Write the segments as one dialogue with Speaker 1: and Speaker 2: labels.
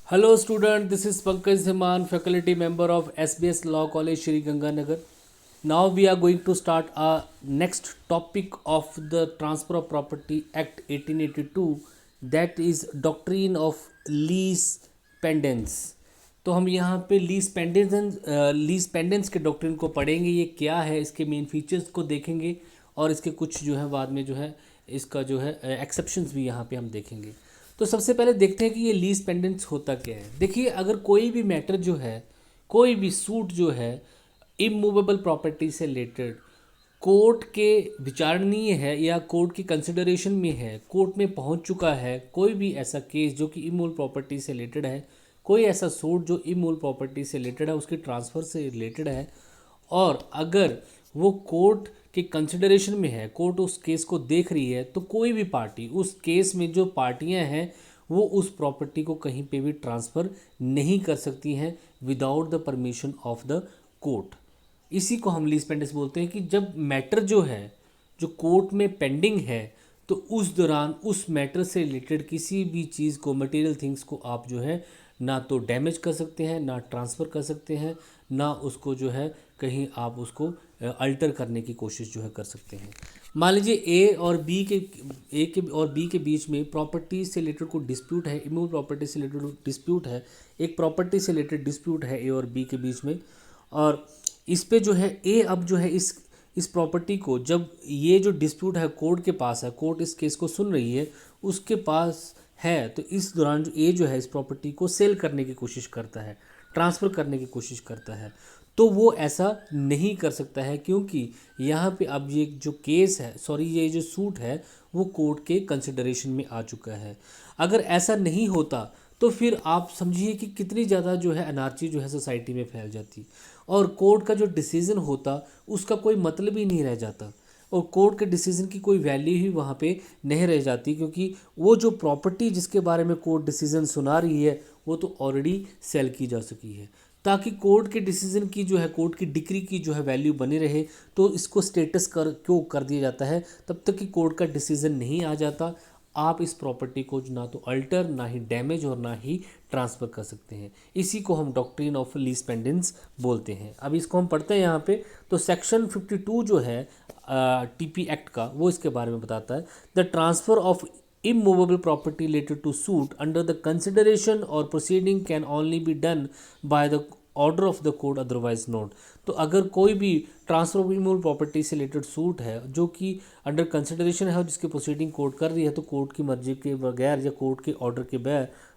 Speaker 1: Hello student, this is Pankaj Ziman, faculty member of SBS Law College, Shri Ganganagar. Now we are going to start our next topic of the Transfer of Property Act 1882, that is doctrine of lease pendants. तो हम यहाँ पे lease pendens के doctrine को पढ़ेंगे, ये क्या है, इसके मेन फीचर्स को देखेंगे और इसके कुछ जो है बाद में जो है इसका जो है एक्सेप्शंस भी यहाँ पे हम देखेंगे। तो सबसे पहले देखते हैं कि ये लीज पेंडेंट्स होता क्या है। देखिए, अगर कोई भी मैटर जो है, कोई भी सूट जो है इमूवेबल प्रॉपर्टी से रिलेटेड कोर्ट के विचारणीय है या कोर्ट की कंसिडरेशन में है, कोर्ट में पहुंच चुका है, कोई भी ऐसा केस जो कि इमूवेबल प्रॉपर्टी से रिलेटेड है, कोई ऐसा सूट जो इमूवेबल प्रॉपर्टी से रिलेटेड है, उसके ट्रांसफ़र से रिलेटेड है, और अगर वो कोर्ट के कंसिडरेशन में है, कोर्ट उस केस को देख रही है, तो कोई भी पार्टी, उस केस में जो पार्टियां हैं, वो उस प्रॉपर्टी को कहीं पे भी ट्रांसफ़र नहीं कर सकती हैं without the permission of the court. इसी को हम लीज पेंडेंस बोलते हैं कि जब मैटर जो है जो कोर्ट में पेंडिंग है, तो उस दौरान उस मैटर से रिलेटेड किसी भी चीज़ को, मटेरियल थिंग्स को आप जो है ना तो डैमेज कर सकते हैं, ना ट्रांसफ़र कर सकते हैं, ना उसको जो है कहीं आप उसको अल्टर करने की कोशिश जो है कर सकते हैं। मान लीजिए ए और बी के बीच में प्रॉपर्टी से रिलेटेड कोई डिस्प्यूट है, इमूवेबल प्रॉपर्टी से रिलेटेड डिस्प्यूट है, एक प्रॉपर्टी से रिलेटेड डिस्प्यूट है ए और बी के बीच में, और इस पे जो है ए अब जो है इस प्रॉपर्टी को, जब ये जो डिस्प्यूट है कोर्ट के पास है, कोर्ट इस केस को सुन रही है, उसके पास है, तो इस दौरान जो ए जो है इस प्रॉपर्टी को सेल करने की कोशिश करता है, ट्रांसफ़र करने की कोशिश करता है, तो वो ऐसा नहीं कर सकता है, क्योंकि यहाँ पे अब ये जो केस है, सॉरी ये जो सूट है, वो कोर्ट के कंसिडरेशन में आ चुका है। अगर ऐसा नहीं होता तो फिर आप समझिए कि कितनी ज़्यादा जो है अनार्ची जो है सोसाइटी में फैल जाती, और कोर्ट का जो डिसीज़न होता उसका कोई मतलब ही नहीं रह जाता, और कोर्ट के डिसीज़न की कोई वैल्यू ही वहाँ पे नहीं रह जाती, क्योंकि वो जो प्रॉपर्टी जिसके बारे में कोर्ट डिसीज़न सुना रही है, वो तो ऑलरेडी सेल की जा चुकी है। ताकि कोर्ट के डिसीज़न की जो है, कोर्ट की डिक्री की जो है वैल्यू बनी रहे, तो इसको स्टेटस क्यों कर दिया जाता है, तब तक कि कोर्ट का डिसीज़न नहीं आ जाता, आप इस प्रॉपर्टी को ना तो अल्टर, ना ही डैमेज और ना ही ट्रांसफ़र कर सकते हैं। इसी को हम डॉक्ट्रिन ऑफ लीज पेंडेंस बोलते हैं। अब इसको हम पढ़ते हैं यहाँ पे। तो सेक्शन 52 जो है टीपी एक्ट का, वो इसके बारे में बताता है, the transfer of immovable property related to suit under the consideration or proceeding can only be done by the order of the court otherwise note. तो अगर कोई भी ट्रांसफर ऑफ इमूवेबल प्रॉपर्टी से रिलेटेड सूट है जो कि under consideration है और जिसकी प्रोसीडिंग कोर्ट कर रही है, तो कोर्ट की मर्जी के बगैर या कोर्ट के ऑर्डर के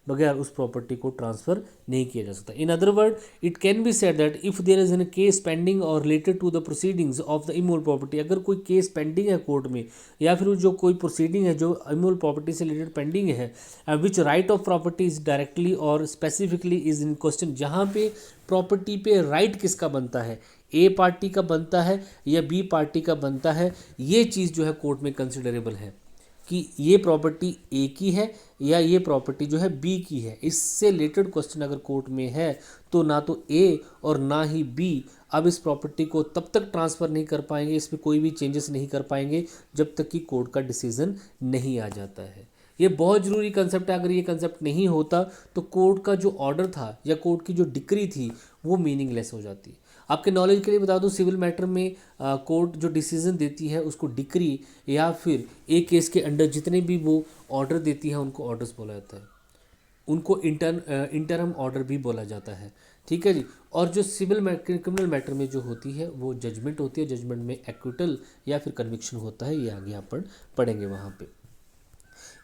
Speaker 1: बगैर उस प्रॉपर्टी को ट्रांसफ़र नहीं किया जा सकता। In other word, it can be said that if there is an case pending और related to the proceedings of the immovable property, अगर कोई केस पेंडिंग है कोर्ट में, या फिर जो कोई प्रोसीडिंग है जो इमूवेबल प्रॉपर्टी से रिलेटेड पेंडिंग है, which right of property is directly और स्पेसिफिकली इज इन क्वेश्चन, जहाँ पे प्रॉपर्टी पे राइट किसका बनता है, ए पार्टी का बनता है या बी पार्टी का बनता है, ये चीज़ जो है कोर्ट में कंसिडरेबल है कि ये प्रॉपर्टी ए की है या ये प्रॉपर्टी जो है बी की है। इससे रिलेटेड क्वेश्चन अगर कोर्ट में है, तो ना तो ए और ना ही बी अब इस प्रॉपर्टी को तब तक ट्रांसफ़र नहीं कर पाएंगे, इसमें कोई भी चेंजेस नहीं कर पाएंगे, जब तक कि कोर्ट का डिसीज़न नहीं आ जाता है। ये बहुत ज़रूरी कंसेप्ट है। अगर ये कंसेप्ट नहीं होता तो कोर्ट का जो ऑर्डर था या कोर्ट की जो डिक्री थी वो मीनिंगलेस हो जाती। आपके नॉलेज के लिए बता दूं, सिविल मैटर में कोर्ट जो डिसीजन देती है उसको डिक्री, या फिर एक केस के अंडर जितने भी वो ऑर्डर देती है उनको ऑर्डर्स बोला जाता है, उनको इंटरम ऑर्डर भी बोला जाता है। ठीक है जी। और जो क्रिमिनल मैटर में जो होती है वो जजमेंट होती है, जजमेंट में एक्विटल या फिर कन्विक्शन होता है, ये आगे आप पढ़ेंगे वहाँ पे।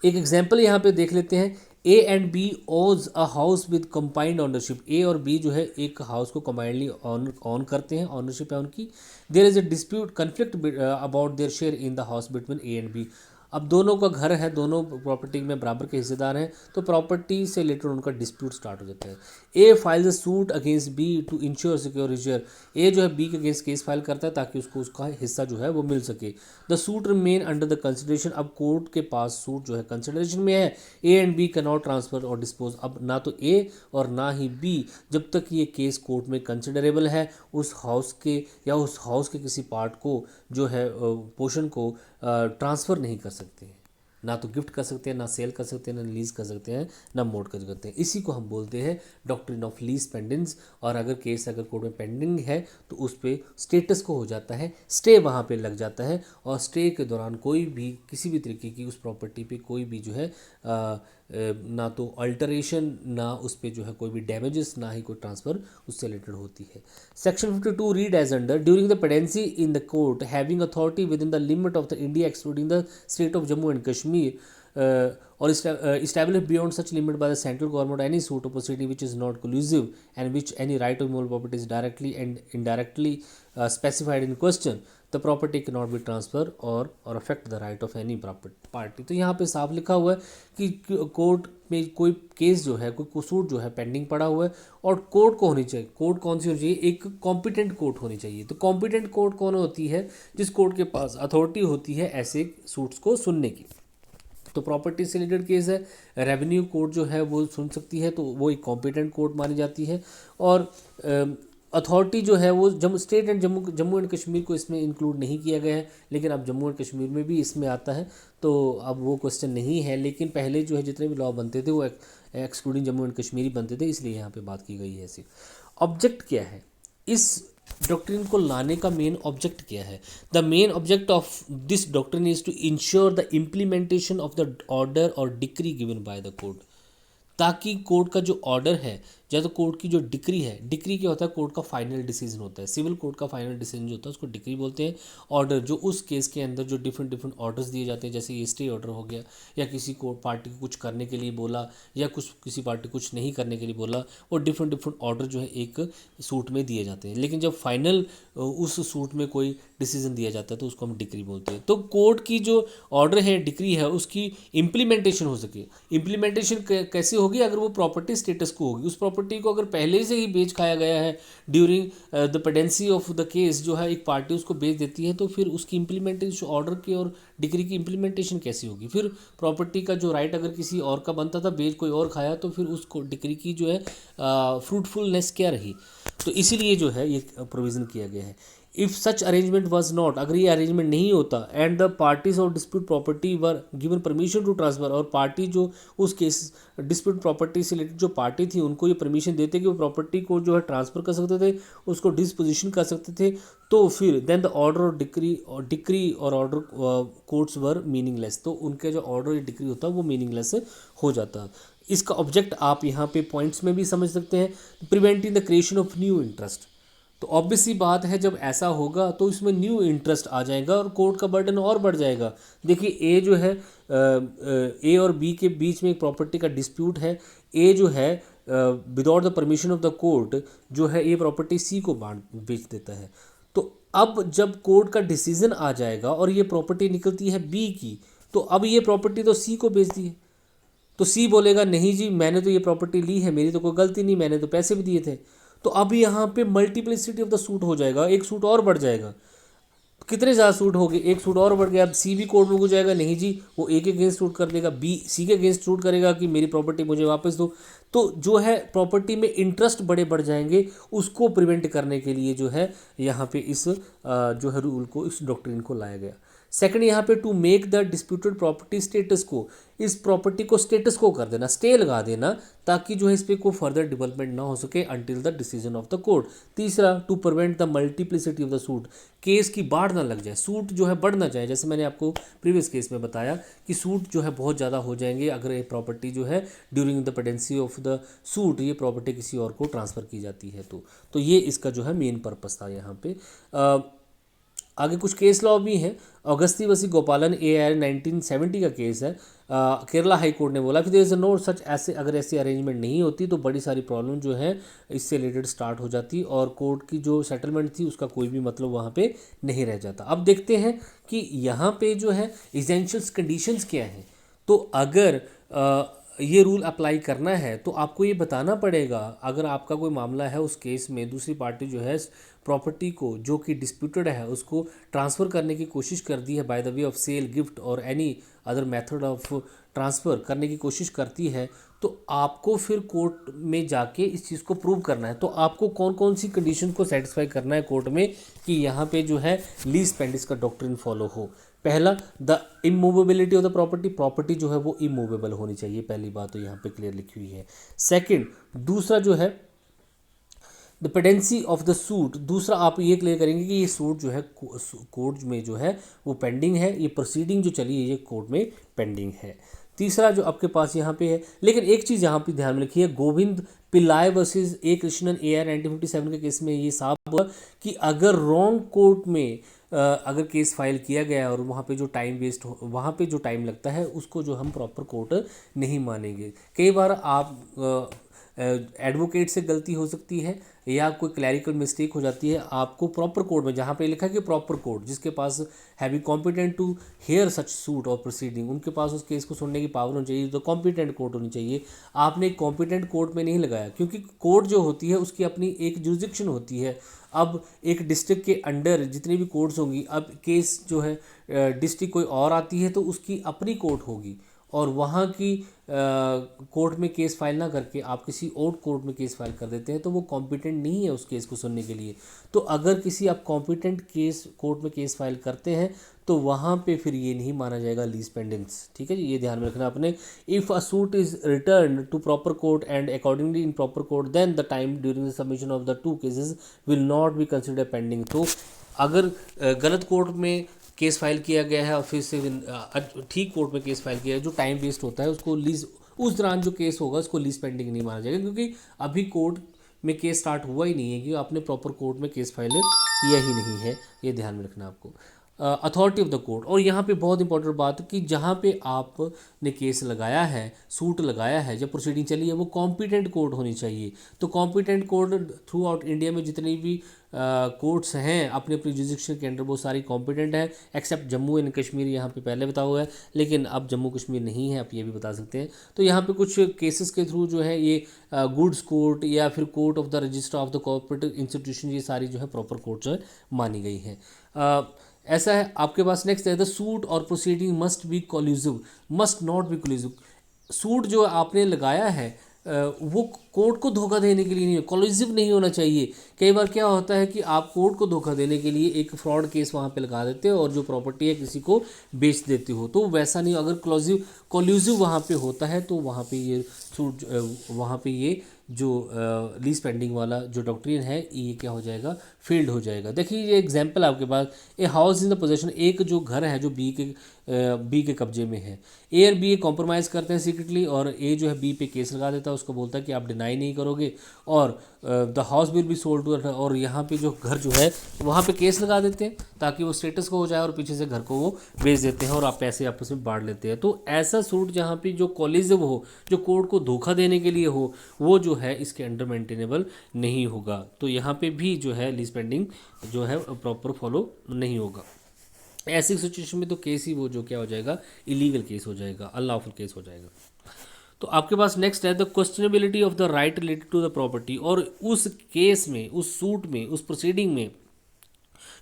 Speaker 1: एक एग्जाम्पल यहाँ पे देख लेते हैं। ए and B owns a house with combined ownership. A और बी जो है एक हाउस को कंबाइंडली ऑन करते हैं, ऑनरशिप है उनकी। There is a dispute conflict about their share in the house between A and B. अब दोनों का घर है, दोनों प्रॉपर्टी में बराबर के हिस्सेदार हैं, तो प्रॉपर्टी से रिलेटेड उनका डिस्प्यूट स्टार्ट हो जाता है। A files a suit against B to insure secure his share. A जो है बी के अगेंस्ट केस फाइल करता है ताकि उसको उसका हिस्सा जो है वो मिल सके। The suit remain under the consideration. अब कोर्ट के पास सूट जो है कंसिडरेशन में है, A and B can not transfer और डिस्पोज। अब ना तो ए और ना ही बी, जब तक ये केस कोर्ट में कंसिडरेबल है, उस हाउस के या उस हाउस के किसी पार्ट को जो है पोर्शन को ट्रांसफ़र नहीं कर सकते हैं। ना तो गिफ्ट कर सकते हैं, ना सेल कर सकते हैं, ना लीज कर सकते हैं, ना मोड कर सकते हैं। इसी को हम बोलते हैं डॉक्ट्रिन ऑफ लीज पेंडेंस। और अगर केस अगर कोर्ट में पेंडिंग है तो उस पर स्टेटस को हो जाता है, स्टे वहाँ पे लग जाता है, और स्टे के दौरान कोई भी किसी भी तरीके की उस प्रॉपर्टी पे कोई भी जो है ना तो अल्टरेशन, ना उस पर जो है कोई भी डैमेजेस, ना ही कोई ट्रांसफ़र उससे रिलेटेड होती है। Section 52 read as under during the pendency in the court having authority within the limit of the India excluding the state of Jammu and Kashmir or established beyond such limit by the central government any suit or proceeding which is not collusive and which any right of immovable property is directly and indirectly specified in question, the property cannot be transferred or affect the right of any party। तो यहाँ पे साफ लिखा हुआ है कि court में कोई केस जो है, कोई सूट जो है पेंडिंग पड़ा हुआ है, और कोर्ट को होनी चाहिए, कोर्ट कौन सी होनी चाहिए, एक कॉम्पिटेंट कोर्ट होनी चाहिए। तो कॉम्पिटेंट कोर्ट कौन होती है, जिस कोर्ट के पास अथॉरिटी होती है ऐसे सूट्स को सुनने की। तो प्रॉपर्टी से रिलेटेड केस है, रेवेन्यू कोर्ट जो है वो सुन सकती है, तो वो एक कॉम्पिटेंट कोर्ट मानी जाती है। और अथॉरिटी जो है वो state and Jammu and Kashmir को इसमें इंक्लूड नहीं किया गया है, लेकिन अब जम्मू एंड कश्मीर में भी इसमें आता है, तो अब वो क्वेश्चन नहीं है। लेकिन पहले जो है जितने भी लॉ बनते थे वो एक्सक्लूडिंग जम्मू एंड कश्मीर ही बनते थे, इसलिए यहाँ पे बात की गई है ऐसी। ऑब्जेक्ट क्या है, इस डॉक्ट्रिन को लाने का मेन ऑब्जेक्ट क्या है? The main object of this doctrine is to insure the implementation of the order और decree given by the court, ताकि कोर्ट का जो ऑर्डर है या तो कोर्ट की जो डिक्री है, डिक्री क्या होता है, कोर्ट का फाइनल डिसीजन होता है, सिविल कोर्ट का फाइनल डिसीजन जो होता है उसको डिक्री बोलते हैं। ऑर्डर जो उस केस के अंदर जो डिफरेंट ऑर्डर्स दिए जाते हैं, जैसे ये स्टे ऑर्डर हो गया, या किसी कोर्ट पार्टी को कुछ करने के लिए बोला, या किसी पार्टी कुछ नहीं करने के लिए बोला, और डिफरेंट ऑर्डर जो है एक सूट में दिए जाते हैं। लेकिन जब फाइनल उस सूट में कोई डिसीजन दिया जाता है तो उसको हम डिक्री बोलते हैं। तो कोर्ट की जो ऑर्डर है, डिक्री है, उसकी इम्प्लीमेंटेशन हो सके। इम्प्लीमेंटेशन कैसे होगी, अगर वो प्रॉपर्टी स्टेटस को होगी, उस प्रॉपर्टी को अगर पहले से ही बेच खाया गया है during the pendency of the case, जो है एक पार्टी उसको बेच देती है, तो फिर उसकी इम्प्लीमेंटेशन, ऑर्डर की और डिक्री की इम्प्लीमेंटेशन कैसी होगी। फिर प्रॉपर्टी का जो राइट अगर किसी और का बनता था, बेच कोई और खाया, तो फिर उसको डिक्री की जो है फ्रूटफुलनेस क्या रही। तो इसीलिए जो है ये प्रोविज़न किया गया है। If such arrangement was not, अगर ये अरेंजमेंट नहीं होता, and the parties of dispute property were given permission to transfer, और पार्टी जो उस केस डिस्प्यूट प्रॉपर्टी से रिलेटेड जो पार्टी थी उनको ये परमिशन देते कि वो प्रॉपर्टी को जो है ट्रांसफ़र कर सकते थे, उसको डिस्पोजिशन कर सकते थे, तो फिर देन द ऑर्डर और डिक्री और ऑर्डर कोर्ट्स वर मीनिंगलेस, तो उनके जो ऑर्डर या डिक्री होता है वो मीनिंगलेस हो जाता। इसका ऑब्जेक्ट आप यहाँ पे पॉइंट्स में भी समझ सकते हैं, preventing the creation of new interest. तो ऑब्वियस सी बात है, जब ऐसा होगा तो इसमें न्यू इंटरेस्ट आ जाएगा और कोर्ट का बर्डन और बढ़ जाएगा। देखिए ए जो है, ए और बी के बीच में एक प्रॉपर्टी का डिस्प्यूट है। ए जो है without the permission of the court जो है ये प्रॉपर्टी सी को बेच देता है। तो अब जब कोर्ट का डिसीजन आ जाएगा और ये प्रॉपर्टी निकलती है बी की, तो अब ये प्रॉपर्टी तो सी को बेच दी है, तो सी बोलेगा नहीं जी मैंने तो ये प्रॉपर्टी ली है, मेरी तो कोई गलती नहीं, मैंने तो पैसे भी दिए थे। तो अब यहाँ पे मल्टीप्लिसिटी ऑफ द सूट हो जाएगा, एक सूट और बढ़ जाएगा। कितने ज़्यादा सूट हो गए, एक सूट और बढ़ गया। अब सी भी कोर्ट में हो जाएगा, नहीं जी वो ए के अगेंस्ट सूट कर देगा, बी सी के अगेंस्ट सूट करेगा कि मेरी प्रॉपर्टी मुझे वापस दो। तो जो है प्रॉपर्टी में इंटरेस्ट बड़े बढ़ जाएंगे, उसको प्रिवेंट करने के लिए जो है यहाँ पे इस जो है रूल को, इस डॉक्ट्रिन को लाया गया। सेकंड यहाँ पे to make the disputed property status को, इस प्रॉपर्टी को स्टेटस को कर देना, स्टे लगा देना, ताकि जो है इस पर कोई फर्दर डेवलपमेंट ना हो सके until the decision of the court. तीसरा to prevent the multiplicity of the suit, case की बाढ़ ना लग जाए, सूट जो है बढ़ ना जाए। जैसे मैंने आपको प्रीवियस केस में बताया कि सूट जो है बहुत ज़्यादा हो जाएंगे अगर ये प्रॉपर्टी जो है during the pendency of the suit ये प्रॉपर्टी किसी और को ट्रांसफ़र की जाती है। तो ये इसका जो है मेन पर्पस था यहाँ पे। आगे कुछ केस लॉ भी हैं। अगस्ती वसी गोपालन AR 1970 का केस है। केरला हाई कोर्ट ने बोला कि देयर इज नो सच, ऐसे अगर ऐसी अरेंजमेंट नहीं होती तो बड़ी सारी प्रॉब्लम जो है इससे रिलेटेड स्टार्ट हो जाती और कोर्ट की जो सेटलमेंट थी उसका कोई भी मतलब वहाँ पे नहीं रह जाता। अब देखते हैं कि यहाँ पे जो है एसेंशियल्स कंडीशंस क्या हैं। तो अगर ये रूल अप्लाई करना है तो आपको ये बताना पड़ेगा, अगर आपका कोई मामला है उस केस में दूसरी पार्टी जो है प्रॉपर्टी को जो कि डिस्प्यूटेड है उसको ट्रांसफ़र करने की कोशिश कर दी है by the way of sale, gift और any other method of transfer करने की कोशिश करती है, तो आपको फिर कोर्ट में जाके इस चीज़ को प्रूव करना है। तो आपको कौन कौन सी कंडीशन को सेटिस्फाई करना है कोर्ट में कि यहाँ पे जो है लीज पेंडिस का डॉक्ट्रिन फॉलो हो। पहला, the immovability of the property, property जो है वो इमूवेबल होनी चाहिए, पहली बात तो यहाँ पे क्लियर लिखी हुई है। सेकंड, दूसरा जो है the pendency of the suit, दूसरा आप ये क्लियर करेंगे कि ये सूट जो है कोर्ट में जो है वो पेंडिंग है, ये प्रोसीडिंग जो चली है ये कोर्ट में पेंडिंग है। तीसरा जो आपके पास यहाँ पे है, लेकिन एक चीज़ यहाँ पे ध्यान में रखिए, Govind Pillai versus A Krishnan AR 1957 के केस में ये साफ हुआ कि अगर रॉन्ग कोर्ट में अगर केस फाइल किया गया और वहाँ पे जो टाइम वेस्ट हो, वहाँ पे जो टाइम लगता है उसको जो हम प्रॉपर कोर्ट नहीं मानेंगे। कई बार आप एडवोकेट से गलती हो सकती है या कोई क्लैरिकल मिस्टेक हो जाती है, आपको प्रॉपर कोर्ट में जहाँ पे लिखा है कि प्रॉपर कोर्ट जिसके पास heavy competent to hear such suit और प्रोसीडिंग, उनके पास उस केस को सुनने की पावर होनी चाहिए, तो कॉम्पिटेंट कोर्ट होनी चाहिए। आपने एक कॉम्पिटेंट कोर्ट में नहीं लगाया, क्योंकि कोर्ट जो होती है उसकी अपनी एक जुरिसडिक्शन होती है। अब एक डिस्ट्रिक्ट के अंडर जितनी भी कोर्ट्स होंगी, अब केस जो है डिस्ट्रिक्ट कोई और आती है तो उसकी अपनी कोर्ट होगी, और वहाँ की कोर्ट में केस फाइल ना करके आप किसी और कोर्ट में केस फाइल कर देते हैं, तो वो कॉम्पिटेंट नहीं है उस केस को सुनने के लिए। तो अगर किसी आप कॉम्पिटेंट केस कोर्ट में केस फाइल करते हैं तो वहाँ पे फिर ये नहीं माना जाएगा लीज पेंडेंस। ठीक है जी, ये ध्यान में रखना आपने। If a suit is return to proper court and accordingly in proper court, then the time during the submission of the two cases will not be consider pending. तो अगर गलत कोर्ट में केस फाइल किया गया है और फिर से ठीक कोर्ट में केस फाइल किया है, जो टाइम वेस्ट होता है उसको लीज, उस दौरान जो केस होगा उसको लीज पेंडिंग नहीं माना जाएगा, क्योंकि अभी कोर्ट में केस स्टार्ट हुआ ही नहीं है, क्योंकि आपने प्रॉपर कोर्ट में केस फाइल किया ही नहीं है। ये ध्यान में रखना आपको। अथॉरिटी ऑफ द कोर्ट, और यहाँ पे बहुत इंपॉर्टेंट बात कि जहाँ पे आपने केस लगाया है, सूट लगाया है, जब प्रोसीडिंग चली है, वो कॉम्पिटेंट कोर्ट होनी चाहिए। तो competent court through out India में जितनी भी कोर्ट्स हैं अपने अपनी जुरिसडिक्शन के अंडर, वो सारी कॉम्पिटेंट है, एक्सेप्ट जम्मू एंड कश्मीर, यहाँ पे पहले बताया हुआ है, लेकिन अब जम्मू कश्मीर नहीं है, आप ये भी बता सकते हैं। तो यहाँ पे कुछ केसेस के थ्रू जो है ये गुड्स कोर्ट या फिर court of the register of the cooperative institution, ये सारी जो है प्रॉपर कोर्ट जो है मानी गई हैं। ऐसा है आपके पास। नेक्स्ट है द सूट और proceeding must be collusive, must not be collusive. Suit जो आपने लगाया है वो कोर्ट को धोखा देने के लिए नहीं है, कोल्यूसिव नहीं होना चाहिए। कई बार क्या होता है कि आप कोर्ट को धोखा देने के लिए एक फ्रॉड केस वहाँ पे लगा देते हो और जो प्रॉपर्टी है किसी को बेच देते हो, तो वैसा नहीं। अगर कोल्यूसिव वहाँ पे होता है तो वहाँ पे ये सूट, वहाँ पे ये जो लीज पेंडिंग वाला जो डॉक्ट्रिन है ये क्या हो जाएगा, फेल्ड हो जाएगा। देखिए ये एग्जांपल आपके पास, A house in the possession, एक जो घर है जो बी के कब्जे में है, ए और बी कॉम्प्रोमाइज़ करते हैं सीक्रेटली, और ए जो है बी पे केस लगा देता है, उसको बोलता है कि आप डिनाई नहीं करोगे और the house will be sold to, और यहाँ पे जो घर जो है वहाँ पे केस लगा देते हैं ताकि वो स्टेटस को हो जाए और पीछे से घर को वो बेच देते हैं और आप पैसे आपस में बांट लेते हैं। तो ऐसा सूट जहाँ पे जो कोलिजिव हो, जो कोर्ट को धोखा देने के लिए हो, वो जो है इसके अंडर मेंटेनेबल नहीं होगा। तो यहाँ पे भी जो है लीज पेंडिंग जो है प्रॉपर फॉलो नहीं होगा। ऐसी सिचुएशन में तो केस ही वो जो क्या हो जाएगा, इलीगल केस हो जाएगा, अनलॉफुल केस हो जाएगा। तो आपके पास नेक्स्ट है the questionability of the right related to the property, और उस केस में, उस सूट में, उस प्रोसीडिंग में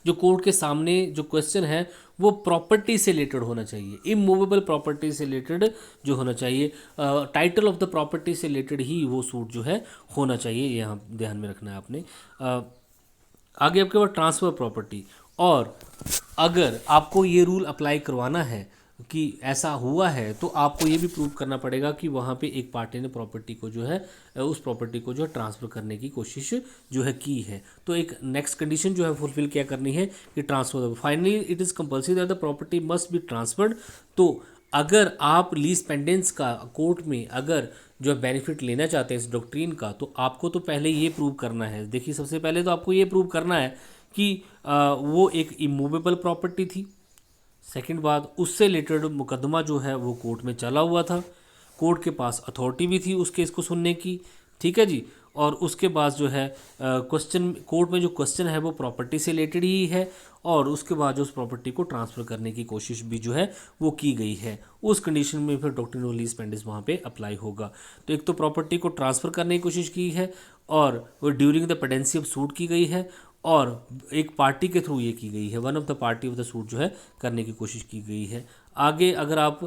Speaker 1: जो कोर्ट के सामने जो क्वेश्चन है वो प्रॉपर्टी से रिलेटेड होना चाहिए, इमूवेबल प्रॉपर्टी से रिलेटेड जो होना चाहिए, टाइटल ऑफ द प्रॉपर्टी से रिलेटेड ही वो सूट जो है होना चाहिए। यहाँ ध्यान में रखना है आपने। आगे आपके पास ट्रांसफ़र प्रॉपर्टी, और अगर आपको ये रूल अप्लाई करवाना है कि ऐसा हुआ है तो आपको ये भी प्रूव करना पड़ेगा कि वहाँ पे एक पार्टी ने प्रॉपर्टी को जो है, उस प्रॉपर्टी को जो है ट्रांसफ़र करने की कोशिश जो है की है। तो एक नेक्स्ट कंडीशन जो है फुलफिल क्या करनी है कि transfer. Finally it is compulsory that the property must be transferred. तो अगर आप लीज पेंडेंस का कोर्ट में अगर जो बेनिफिट लेना चाहते हैं इस डॉक्ट्रिन का, तो आपको तो पहले ये प्रूव करना है। देखिए सबसे पहले तो आपको ये प्रूव करना है कि वो एक इमूवेबल प्रॉपर्टी थी। सेकंड बात, उससे रिलेटेड मुकदमा जो है वो कोर्ट में चला हुआ था, कोर्ट के पास अथॉरिटी भी थी उस केस को सुनने की, ठीक है जी। और उसके बाद जो है क्वेश्चन, कोर्ट में जो क्वेश्चन है वो प्रॉपर्टी से रिलेटेड ही है, और उसके बाद जो उस प्रॉपर्टी को ट्रांसफ़र करने की कोशिश भी जो है वो की गई है। उस कंडीशन में फिर डॉक्ट्रिन ऑफ लीज पेंडेंस वहाँ पे अप्लाई होगा। तो एक तो प्रॉपर्टी को ट्रांसफ़र करने की कोशिश की है, और वो during the pendency of suit की गई है, और एक पार्टी के थ्रू ये की गई है, one of the party of the suit जो है करने की कोशिश की गई है। आगे अगर आप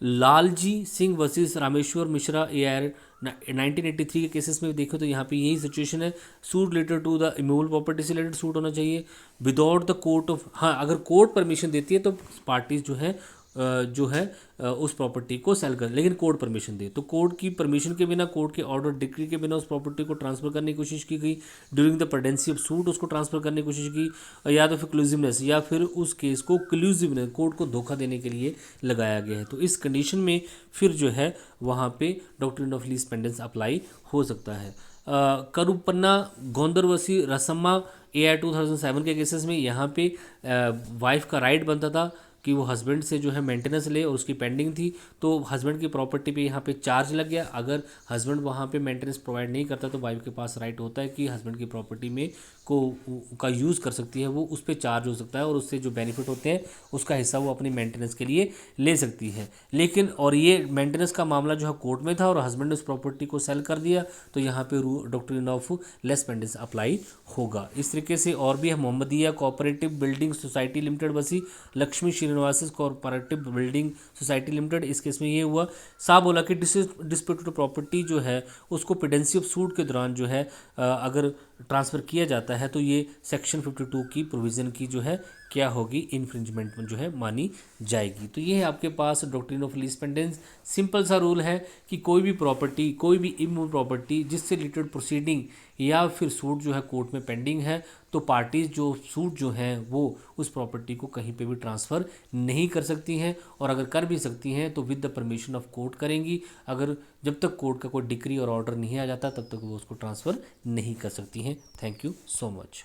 Speaker 1: लालजी सिंह वर्सेस रामेश्वर मिश्रा AR 1983 के केसेस में देखें तो यहाँ पे यही सिचुएशन है, suit related to the immovable property से रिलेटेड सूट होना चाहिए विदाउट द कोर्ट ऑफ, हाँ अगर कोर्ट परमिशन देती है तो पार्टीज जो है उस प्रॉपर्टी को सेल कर, लेकिन कोर्ट परमिशन दे तो कोर्ट की परमिशन के बिना, कोर्ट के ऑर्डर डिक्री के बिना उस प्रॉपर्टी को ट्रांसफर करने की कोशिश की गई, during the pendency of suit उसको ट्रांसफर करने की कोशिश की, या तो फिर क्लूसिवनेस, या फिर उस केस को क्लूसिवनेस कोर्ट को धोखा देने के लिए लगाया गया है, तो इस कंडीशन में फिर जो है वहाँ पे doctrine of lis pendens apply हो सकता है। करुपन्ना गोंदरवसी रसम्मा AR 2007 के केसेस में यहाँ पे वाइफ का राइट बनता था कि वो हस्बैंड से जो है मेंटेनेंस ले, और उसकी पेंडिंग थी तो हस्बैंड की प्रॉपर्टी पे यहाँ पे चार्ज लग गया। अगर हस्बैंड वहाँ पे मेंटेनेंस प्रोवाइड नहीं करता तो वाइफ के पास राइट होता है कि हस्बैंड की प्रॉपर्टी में का यूज़ कर सकती है, वो उस पर चार्ज हो सकता है और उससे जो बेनिफिट होते हैं उसका हिस्सा वो अपनी मेंटेनेंस के लिए ले सकती है। लेकिन और ये मेंटेनेंस का मामला जो है कोर्ट में था और हस्बैंड ने उस प्रॉपर्टी को सेल कर दिया तो यहाँ पे doctrine of lis pendens apply होगा। इस तरीके से और भी है Mohammadia cooperative building society limited बसी Lakshmi Srinivas cooperative building society limited, इस केस में ये हुआ, साहब बोला कि डिस्प्यूटेड प्रॉपर्टी जो है उसको पेडेंसी ऑफ सूट के दौरान जो है अगर ट्रांसफ़र किया जाता है तो ये सेक्शन 52 की प्रोविज़न की जो है क्या होगी, इन्फ्रिंजमेंट में जो है मानी जाएगी। तो ये है आपके पास doctrine of lis pendens. Simple सा रूल है कि कोई भी प्रॉपर्टी, कोई भी इमूवेबल प्रॉपर्टी जिससे रिलेटेड प्रोसीडिंग या फिर सूट जो है कोर्ट में पेंडिंग है तो पार्टीज जो सूट जो हैं वो उस प्रॉपर्टी को कहीं पे भी ट्रांसफ़र नहीं कर सकती हैं, और अगर कर भी सकती हैं तो with the permission of court करेंगी। अगर जब तक कोर्ट का कोई डिक्री और ऑर्डर नहीं आ जाता तब तक वो उसको ट्रांसफ़र नहीं कर सकती हैं। Thank you so much.